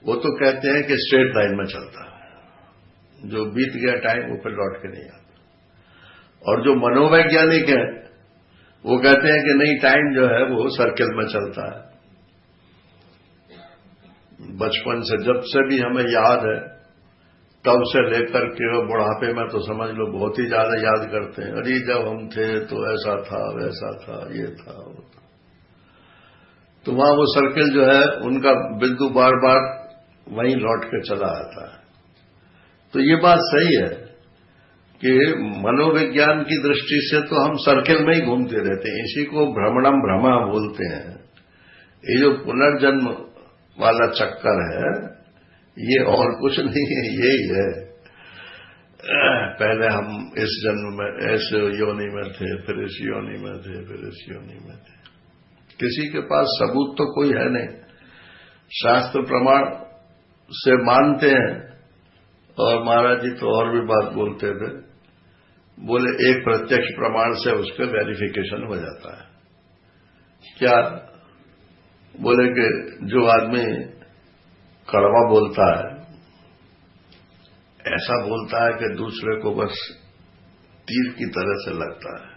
वो तो कहते हैं कि स्ट्रेट लाइन में चलता है, जो बीत गया टाइम वो फिर लौट के नहीं आता। और जो मनोवैज्ञानिक है वो कहते हैं कि नहीं, टाइम जो है वो सर्किल में चलता है। बचपन से जब से भी हमें याद है तब से लेकर के बुढ़ापे में तो समझ लो बहुत ही ज्यादा याद करते हैं। अरे जब हम थे तो ऐसा था, वैसा था, ये था, वो था। तो वहां वो सर्किल जो है उनका बिंदु बार बार वहीं लौट के चला आता है। तो ये बात सही है कि मनोविज्ञान की दृष्टि से तो हम सर्किल में ही घूमते रहते हैं। इसी को भ्रमणम भ्रमा बोलते हैं। ये जो पुनर्जन्म वाला चक्कर है ये और कुछ नहीं है, यही है। पहले हम इस जन्म में ऐसे योनि में थे, फिर इस योनि में थे, फिर इस योनि में थे। किसी के पास सबूत तो कोई है नहीं, शास्त्र प्रमाण से मानते हैं। और महाराज जी तो और भी बात बोलते थे, बोले एक प्रत्यक्ष प्रमाण से उसका वेरिफिकेशन हो जाता है। क्या? बोले कि जो आदमी कड़वा बोलता है, ऐसा बोलता है कि दूसरे को बस तीर की तरह से लगता है,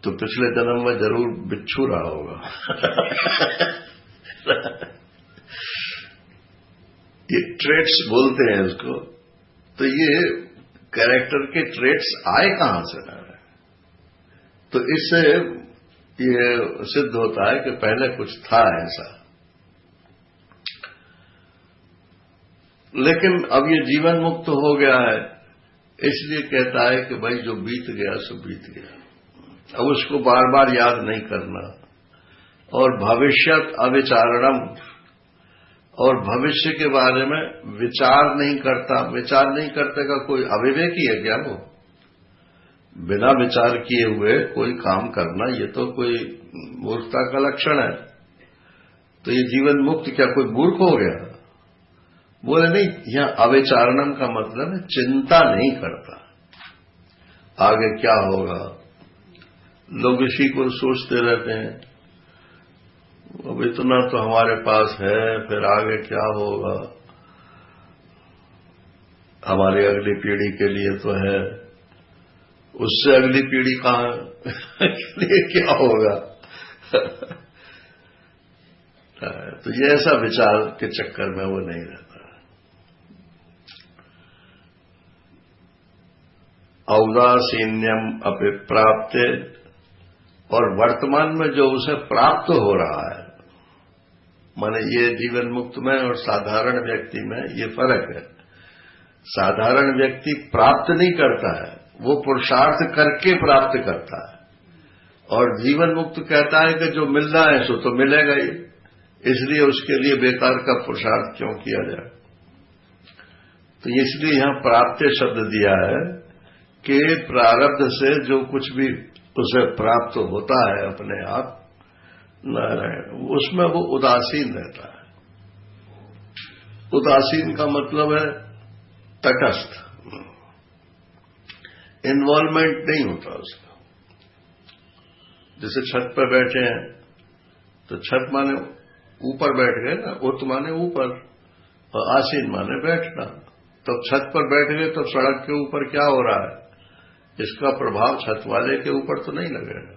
तो पिछले जन्म में जरूर बिच्छू रहा होगा। ये ट्रेट्स बोलते हैं उसको। तो ये कैरेक्टर के ट्रेट्स आए कहां से? तो इससे ये सिद्ध होता है कि पहले कुछ था ऐसा, लेकिन अब ये जीवन मुक्त हो गया है, इसलिए कहता है कि भाई जो बीत गया सो बीत गया, अब उसको बार बार याद नहीं करना। और भविष्यत अविचारणम, और भविष्य के बारे में विचार नहीं करता। विचार नहीं करते का कोई अविवेकी है क्या? वो बिना विचार किए हुए कोई काम करना, ये तो कोई मूर्खता का लक्षण है। तो ये जीवन मुक्त क्या कोई मूर्ख हो गया? बोले नहीं, यहां अविचारणम का मतलब है चिंता नहीं करता आगे क्या होगा। लोग इसी को सोचते रहते हैं, अब इतना तो हमारे पास है, फिर आगे क्या होगा, हमारी अगली पीढ़ी के लिए तो है, उससे अगली पीढ़ी कहां के लिए क्या होगा। तो ये ऐसा विचार के चक्कर में वो नहीं रहता। औदासीन्यम अभिप्राप्ते, और वर्तमान में जो उसे प्राप्त हो रहा है, माने ये जीवन मुक्त में और साधारण व्यक्ति में ये फर्क है। साधारण व्यक्ति प्राप्त नहीं करता है, वो पुरुषार्थ करके प्राप्त करता है, और जीवन मुक्त कहता है कि जो मिल रहा है सो तो मिलेगा ही, इसलिए उसके लिए बेकार का पुरुषार्थ क्यों किया जाए। तो इसलिए यहां प्राप्त शब्द दिया है कि प्रारब्ध से जो कुछ भी उसे प्राप्त होता है अपने आप, नारायण, उसमें वो उदासीन रहता है। उदासीन का मतलब है तटस्थ, इन्वॉल्वमेंट नहीं होता उसका। जैसे छत पर बैठे हैं तो छत माने ऊपर बैठ गए ना, उत माने ऊपर, और आसीन माने बैठना। तो छत पर बैठ गए तो सड़क के ऊपर क्या हो रहा है, इसका प्रभाव छत वाले के ऊपर तो नहीं लगेगा।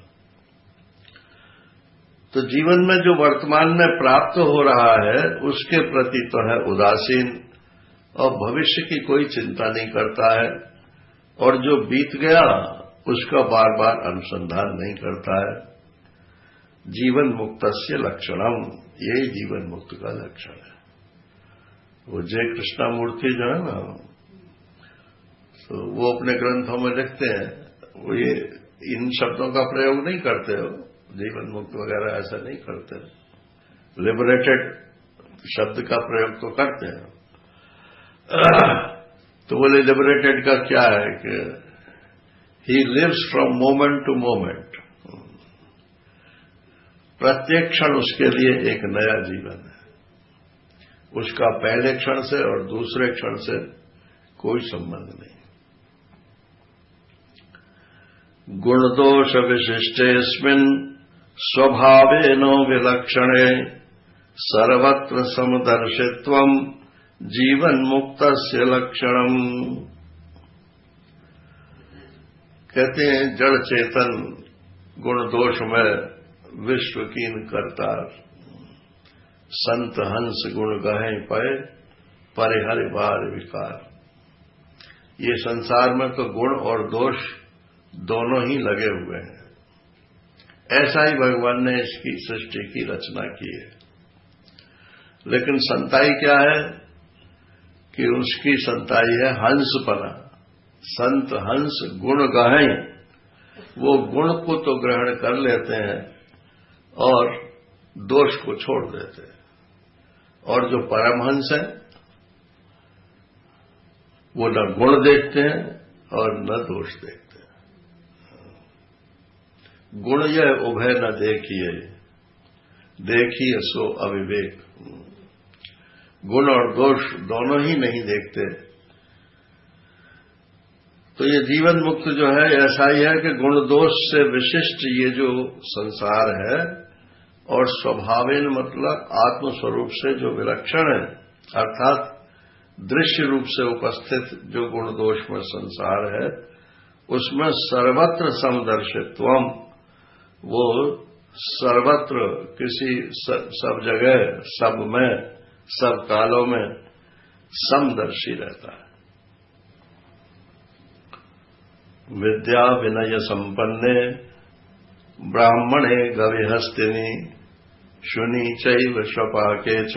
तो जीवन में जो वर्तमान में प्राप्त हो रहा है उसके प्रति तो है उदासीन, और भविष्य की कोई चिंता नहीं करता है, और जो बीत गया उसका बार बार अनुसंधान नहीं करता है। जीवन मुक्तस्य लक्षणम, यही जीवन मुक्त का लक्षण है। वो जय कृष्णामूर्ति जो है ना, तो वो अपने ग्रंथों में लिखते हैं, वो ये इन शब्दों का प्रयोग नहीं करते हो, जीवन मुक्त वगैरह ऐसा नहीं करते। लिबरेटेड शब्द का प्रयोग तो करते हैं। तो बोले लिबरेटेड का क्या है कि he lives from moment to moment, प्रत्येक क्षण उसके लिए एक नया जीवन है, उसका पहले क्षण से और दूसरे क्षण से कोई संबंध नहीं। गुणदोष विशिष्टेस्मिन् स्वभावेनो विलक्षणे सर्वत्र समदर्शित्वम् जीवन मुक्तस्य लक्षणम्। कहते हैं जड़ चेतन गुण दोष में विश्व कीन करतार, संत हंस गुण गहें पए परिहरि बार विकार। ये संसार में तो गुण और दोष दोनों ही लगे हुए हैं। ऐसा ही भगवान ने इसकी सृष्टि की रचना की है। लेकिन संताई क्या है कि उसकी संताई है हंसपना। संत हंस गुण गहें, वो गुण को तो ग्रहण कर लेते हैं और दोष को छोड़ देते हैं। और जो परमहंस है वो न गुण देखते हैं और न दोष देखते हैं। गुण यह उभय न देखिए, देखिए सो अविवेक। गुण और दोष दोनों ही नहीं देखते, तो ये जीवन मुक्त जो है ऐसा ही है कि गुण दोष से विशिष्ट ये जो संसार है और स्वभावेन मतलब आत्मस्वरूप से जो विलक्षण है, अर्थात दृश्य रूप से उपस्थित जो गुण दोष में संसार है, उसमें सर्वत्र समदर्शित्वम, वो सर्वत्र किसी सब जगह, सब में, सब कालों में समदर्शी रहता है। विद्या विनय संपन्ने ब्राह्मणे गविहस्तिनि शुनि चैव स्वपाके च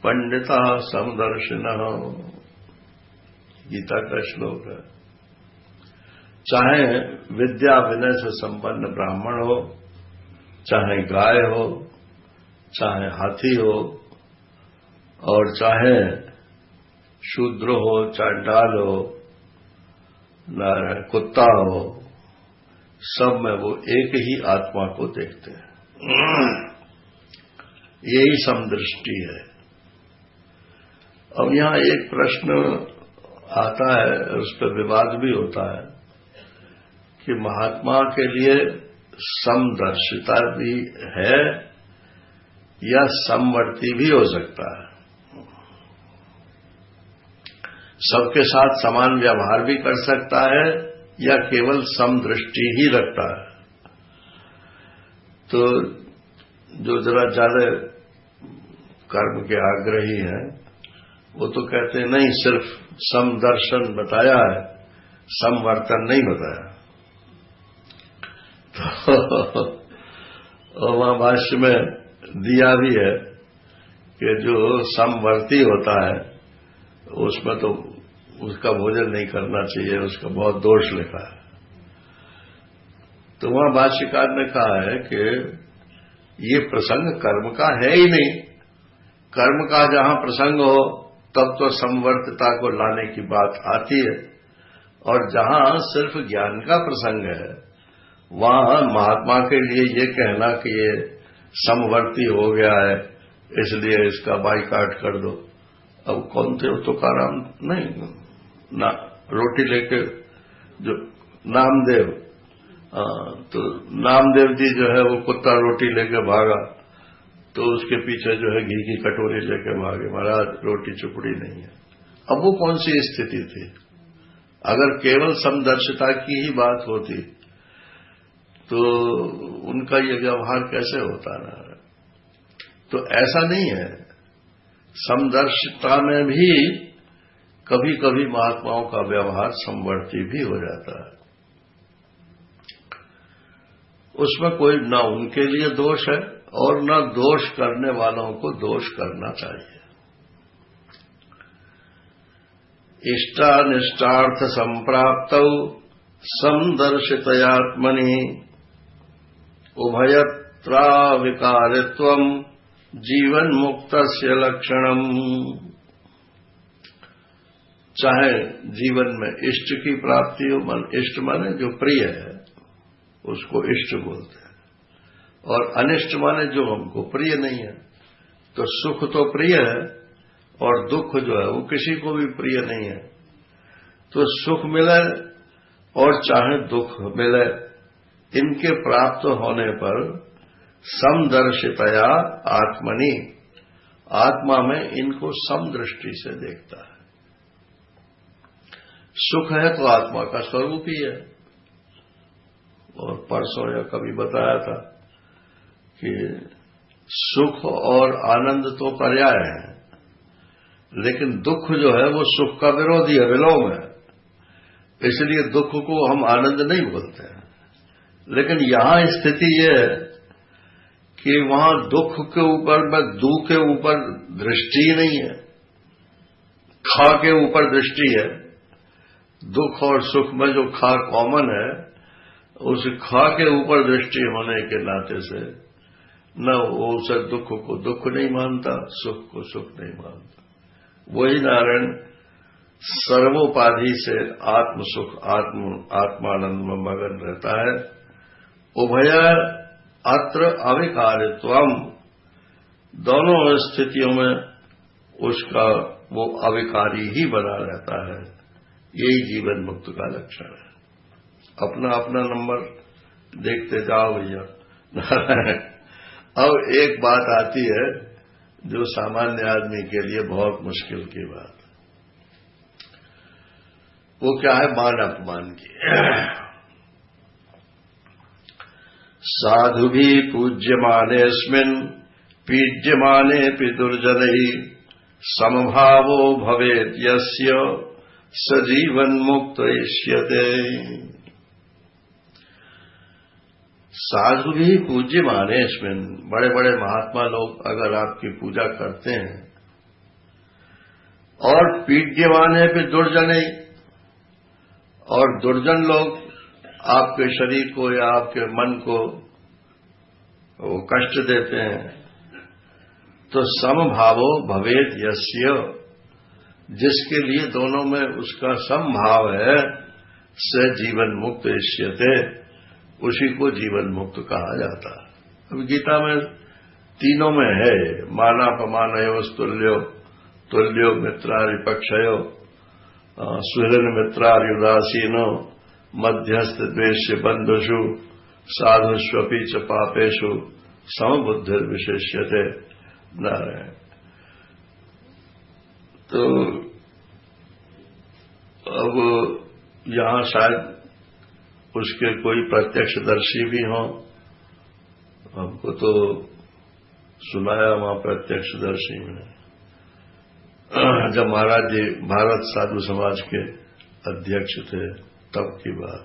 पंडिता समदर्शिनः। गीता का श्लोक है। चाहे विद्या विनय से संपन्न ब्राह्मण हो, चाहे गाय हो, चाहे हाथी हो, और चाहे शूद्र हो, चांडाल हो, कुत्ता हो, सब में वो एक ही आत्मा को देखते हैं। यही समदृष्टि है। अब यहां एक प्रश्न आता है, उस पर विवाद भी होता है कि महात्मा के लिए समदर्शिता भी है या समवर्ती भी हो सकता है, सबके साथ समान व्यवहार भी कर सकता है या केवल समदृष्टि ही रखता है। तो जो जरा ज्यादा कर्म के आग्रही हैं वो तो कहते हैं नहीं, सिर्फ समदर्शन बताया है, समवर्तन नहीं बताया। तो वहां भाष्य में दिया भी है कि जो समवर्ती होता है उसमें तो उसका भोजन नहीं करना चाहिए, उसका बहुत दोष लिखा है। तो वहां भाष्यकार ने कहा है कि ये प्रसंग कर्म का है ही नहीं। कर्म का जहां प्रसंग हो तब तो समवर्तता को लाने की बात आती है, और जहां सिर्फ ज्ञान का प्रसंग है वहां महात्मा के लिए ये कहना कि ये समवर्ती हो गया है इसलिए इसका बाइकाट कर दो। अब कौन थे तुकाराम नहीं ना, रोटी लेके जो नामदेव, तो नामदेव जी जो है वो कुत्ता रोटी लेके भागा तो उसके पीछे जो है घी की कटोरी लेके भागे, महाराज रोटी चुपड़ी नहीं है। अब वो कौन सी स्थिति थी? अगर केवल समदर्शिता की ही बात होती तो उनका ये व्यवहार कैसे होता ना। तो ऐसा नहीं है, समदर्शिता में भी कभी कभी महात्माओं का व्यवहार समवर्ती भी हो जाता है। उसमें कोई न उनके लिए दोष है और न दोष करने वालों को दोष करना चाहिए। इष्टानिष्टार्थ संप्राप्तौ समदर्शितयात्मनि उभयत्राविकारित्वम् जीवन मुक्तस्य लक्षणम्। चाहे जीवन में इष्ट की प्राप्ति हो, मन इष्ट माने जो प्रिय है उसको इष्ट बोलते हैं, और अनिष्ट माने जो हमको प्रिय नहीं है। तो सुख तो प्रिय है और दुख जो है वो किसी को भी प्रिय नहीं है। तो सुख मिले और चाहे दुख मिले, इनके प्राप्त होने पर समदर्शितया आत्मनि, आत्मा में इनको समदृष्टि से देखता है। सुख है तो आत्मा का स्वरूप ही है। और परसों या कभी बताया था कि सुख और आनंद तो पर्याय है, लेकिन दुख जो है वो सुख का विरोधी है, विलोम है। इसलिए दुख को हम आनंद नहीं बोलते हैं। लेकिन यहां स्थिति यह है कि वहां दुख के ऊपर में दू के ऊपर दृष्टि नहीं है, खा के ऊपर दृष्टि है। दुख और सुख में जो खा कॉमन है, उस खा के ऊपर दृष्टि होने के नाते से न वो उस दुख को दुख नहीं मानता, सुख को सुख नहीं मानता। वही नारायण सर्वोपाधि से आत्म सुख आत्मानंद में मगन रहता है। उभय अत्र अविकारित्वम, दोनों स्थितियों में उसका वो अविकारी ही बना रहता है, यही जीवन मुक्त का लक्षण है। अपना अपना नंबर देखते जाओ भैया। अब एक बात आती है जो सामान्य आदमी के लिए बहुत मुश्किल की बात है। वो क्या है? मान अपमान की। साधु भी पूज्यमानेस्मिन् पीड्यमाने पितुर्जनैः समभावो भवेत् यस्य स जीवन मुक्त इष्यते। साधु भी पूज्यमानेस्मिन्, बड़े बड़े महात्मा लोग अगर आपकी पूजा करते हैं, और पीड्यमाने पे दुर्जने, और दुर्जन लोग आपके शरीर को या आपके मन को वो कष्ट देते हैं, तो समभावो भवेत् यस्य, जिसके लिए दोनों में उसका समभाव है, स जीवन मुक्त इष्यते, उसी को जीवन मुक्त कहा जाता है। अब गीता में तीनों में है, मानापमानयोस्तुल्यो, तुल्यो मित्रारिपक्षयो, सुहृन् मित्रार्युदासीनो, मध्यस्थ द्वेष्य बंधुषु, साधुष्वपि च पापेषु, समबुद्धिर्विशेष्यते। नारायण। तो अब यहां शायद उसके कोई प्रत्यक्षदर्शी भी हों। हमको तो सुनाया वहां प्रत्यक्षदर्शी में, जब महाराज जी भारत साधु समाज के अध्यक्ष थे तब की बात।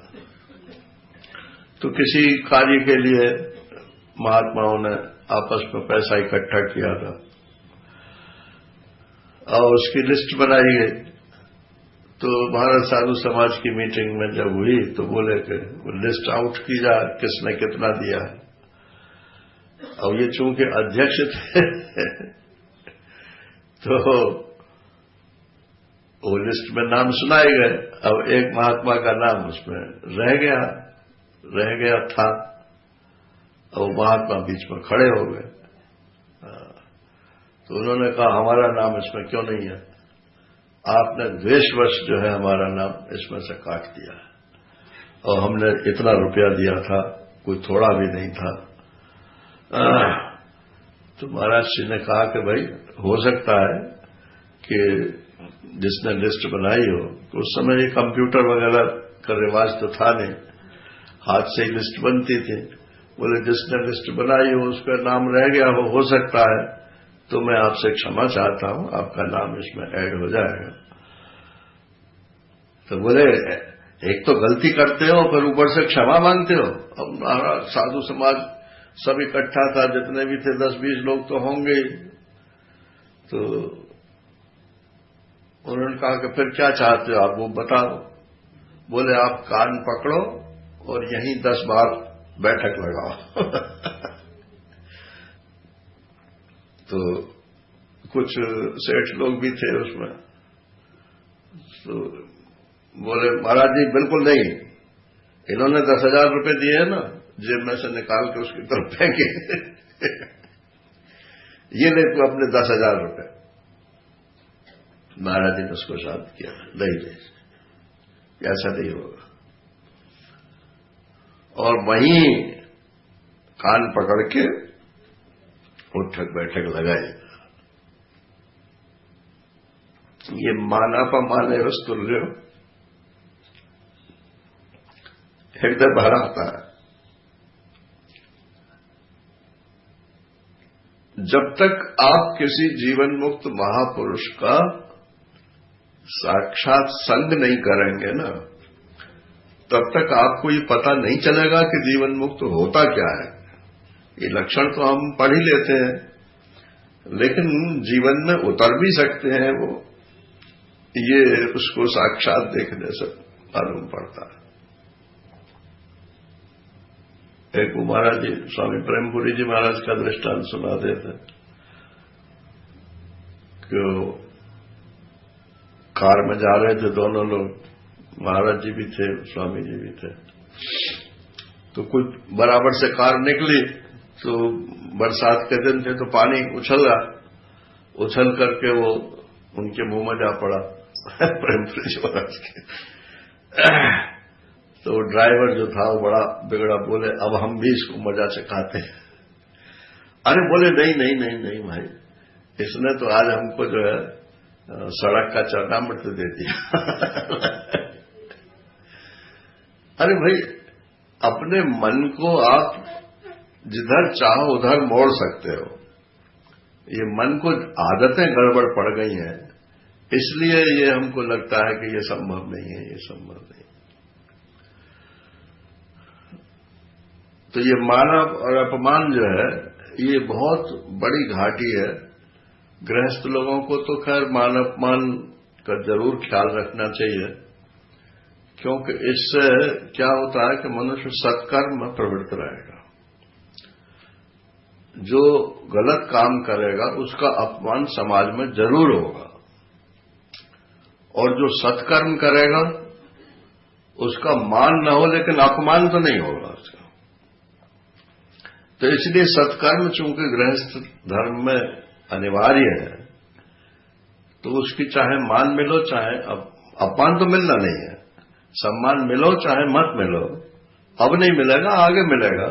तो किसी कार्य के लिए महात्माओं ने आपस में पैसा इकट्ठा किया था और उसकी लिस्ट बनाई गई। तो भारत साधु समाज की मीटिंग में जब हुई तो बोले कि लिस्ट आउट की जाए, किसने कितना दिया है। अब ये चूंकि अध्यक्ष थे तो वो लिस्ट में नाम सुनाए गए। अब एक महात्मा का नाम उसमें रह गया था, और महात्मा बीच में खड़े हो गए। तो उन्होंने कहा हमारा नाम इसमें क्यों नहीं है? आपने द्वेषवश जो है हमारा नाम इसमें से काट दिया है, और हमने इतना रुपया दिया था, कोई थोड़ा भी नहीं था। तो महाराज जी ने कहा कि भाई हो सकता है कि जिसने लिस्ट बनाई हो, तो उस समय ये कंप्यूटर वगैरह का रिवाज तो था नहीं, हाथ से ही लिस्ट बनती थी। बोले जिसने लिस्ट बनाई हो उसका नाम रह गया हो सकता है, तो मैं आपसे क्षमा चाहता हूं, आपका नाम इसमें ऐड हो जाएगा। तो बोले एक तो गलती करते हो, फिर ऊपर से क्षमा मांगते हो। अब महाराज साधु समाज सब इकट्ठा था, जितने भी थे 10-20 लोग तो होंगे। तो उन्होंने कहा कि फिर क्या चाहते हो आप, वो बताओ। बोले आप कान पकड़ो और यहीं 10 बार बैठक लगाओ। तो कुछ सेठ लोग भी थे उसमें, तो बोले महाराज जी बिल्कुल नहीं, इन्होंने 10,000 रुपए दिए हैं ना, जेब में से निकाल के उसकी तरफ फेंके। ये ले तू अपने 10,000 रुपए। महाराज जी ने उसको शांत किया, नहीं ऐसा नहीं होगा। और वहीं कान पकड़ के उठक बैठक लगाए। ये मानापमाने वस्तुल्यो हृदय भरा आता है। जब तक आप किसी जीवन मुक्त महापुरुष का साक्षात संग नहीं करेंगे ना, तब तक आपको ये पता नहीं चलेगा कि जीवन मुक्त होता क्या है। ये लक्षण तो हम पढ़ ही लेते हैं, लेकिन जीवन में उतर भी सकते हैं वो, ये उसको साक्षात देखने से मालूम पड़ता है। एक महाराज जी स्वामी प्रेमपुरी जी महाराज का दृष्टांत सुनाते थे कि कार में जा रहे थे दोनों लोग, महाराज जी भी थे, स्वामी जी भी थे। तो कुछ बराबर से कार निकली, तो बरसात के दिन थे, तो पानी उछल करके वो उनके मुंह में जा पड़ा। प्रेमपुरी महाराज के। तो ड्राइवर जो था वो बड़ा बिगड़ा, बोले अब हम भी इसको मजा चखाते हैं। अरे बोले नहीं नहीं नहीं नहीं भाई, इसने तो आज हमको जो है सड़क का चरणामृत दे दिया। अरे भाई, अपने मन को आप जिधर चाहो उधर मोड़ सकते हो। ये मन को आदतें गड़बड़ पड़ गई हैं, इसलिए ये हमको लगता है कि ये संभव नहीं है, ये संभव नहीं। तो ये मानव और अपमान जो है ये बहुत बड़ी घाटी है। गृहस्थ लोगों को तो खैर मान अपमान का जरूर ख्याल रखना चाहिए, क्योंकि इससे क्या होता है कि मनुष्य सत्कर्म में प्रवृत्त रहेगा। जो गलत काम करेगा उसका अपमान समाज में जरूर होगा, और जो सत्कर्म करेगा उसका मान न हो लेकिन अपमान तो नहीं होगा उसका। तो इसलिए सत्कर्म चूंकि गृहस्थ धर्म में अनिवार्य है, तो उसकी चाहे मान मिलो चाहे अपमान तो मिलना नहीं है, सम्मान मिलो चाहे मत मिलो, अब नहीं मिलेगा आगे मिलेगा।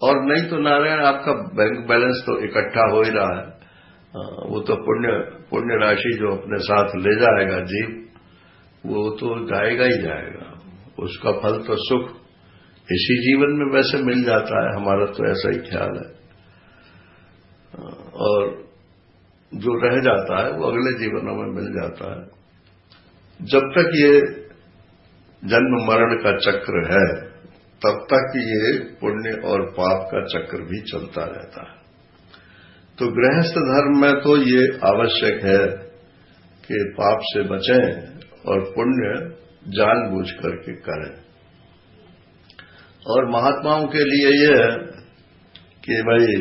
और नहीं तो नारायण आपका बैंक बैलेंस तो इकट्ठा हो ही रहा है, वो तो पुण्य राशि जो अपने साथ ले जाएगा जीव, वो तो जाएगा ही जाएगा। उसका फल तो सुख इसी जीवन में वैसे मिल जाता है, हमारा तो ऐसा ही ख्याल है। और जो रह जाता है वो अगले जीवनों में मिल जाता है। जब तक ये जन्म मरण का चक्र है तब तक ये पुण्य और पाप का चक्र भी चलता रहता है। तो गृहस्थ धर्म में तो ये आवश्यक है कि पाप से बचें और पुण्य जानबूझ करके करें। और महात्माओं के लिए ये है कि भाई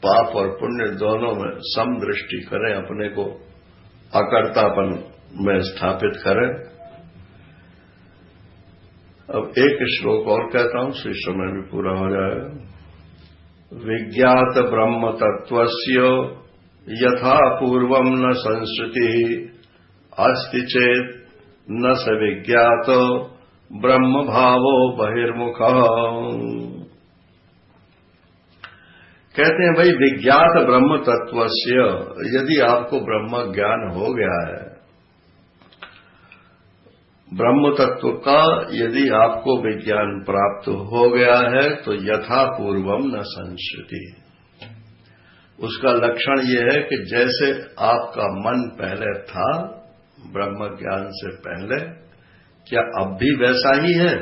पाप और पुण्य दोनों में समदृष्टि करें, अपने को अकर्तापन में स्थापित करें। अब एक श्लोक और कहता हूं, श्री समय भी पूरा हो जाएगा। विज्ञात ब्रह्म तत्वस्य यथा पूर्वम न संस्कृति अस्ति चेत न स विज्ञात ब्रह्म भावो बहिर्मुख। कहते हैं भाई विज्ञात ब्रह्म तत्वस्य, यदि आपको ब्रह्म ज्ञान हो गया है, ब्रह्म तत्व का यदि आपको विज्ञान प्राप्त हो गया है, तो यथा पूर्वम न संस्कृति। उसका लक्षण यह है कि जैसे आपका मन पहले था ब्रह्म ज्ञान से पहले, क्या अब भी वैसा ही है?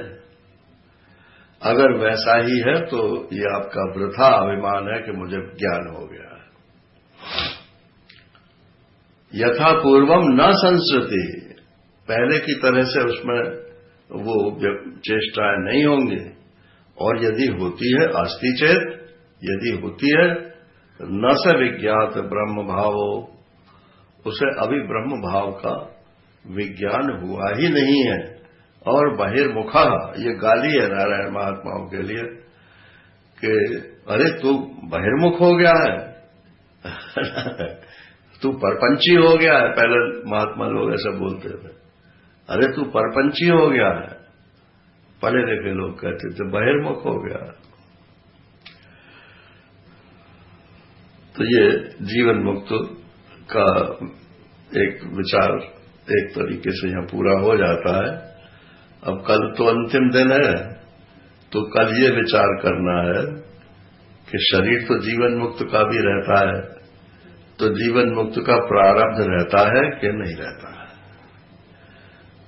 अगर वैसा ही है तो ये आपका वृथा अभिमान है कि मुझे ज्ञान हो गया है। यथा पूर्वम न संस्कृति, पहले की तरह से उसमें वो चेष्टाएं नहीं होंगी। और यदि होती है अस्ति चेत, यदि होती है न स विज्ञात ब्रह्म भावो, उसे अभी ब्रह्म भाव का विज्ञान हुआ ही नहीं है। और बहिर्मुखा, ये गाली है नारायण महात्माओं के लिए कि अरे तू बहिर्मुख हो गया है, तू परपंची हो गया है। पहले महात्मा लोग ऐसा बोलते थे, अरे तू परपंची हो गया है। पढ़े लिखे लोग कहते थे बहिर्मुख हो गया। तो ये जीवन मुक्त का एक विचार एक तरीके से यहां पूरा हो जाता है। अब कल तो अंतिम दिन है, तो कल ये विचार करना है कि शरीर तो जीवन मुक्त का भी रहता है, तो जीवन मुक्त का प्रारब्ध रहता है कि नहीं रहता है।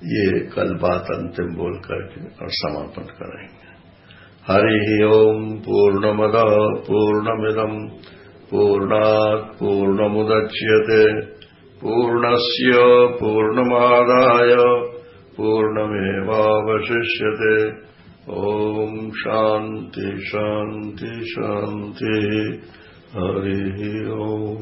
ये कल बात अंतिम बोल करके और समापन करेंगे। हरि ओम पूर्णमद पूर्णमिदम पूर्णात् पूर्णमुदच्यते पूर्णस्य पूर्णमादाय पूर्णमेवावशिष्यते। ओम शांति शांति शांति। हरि ओम।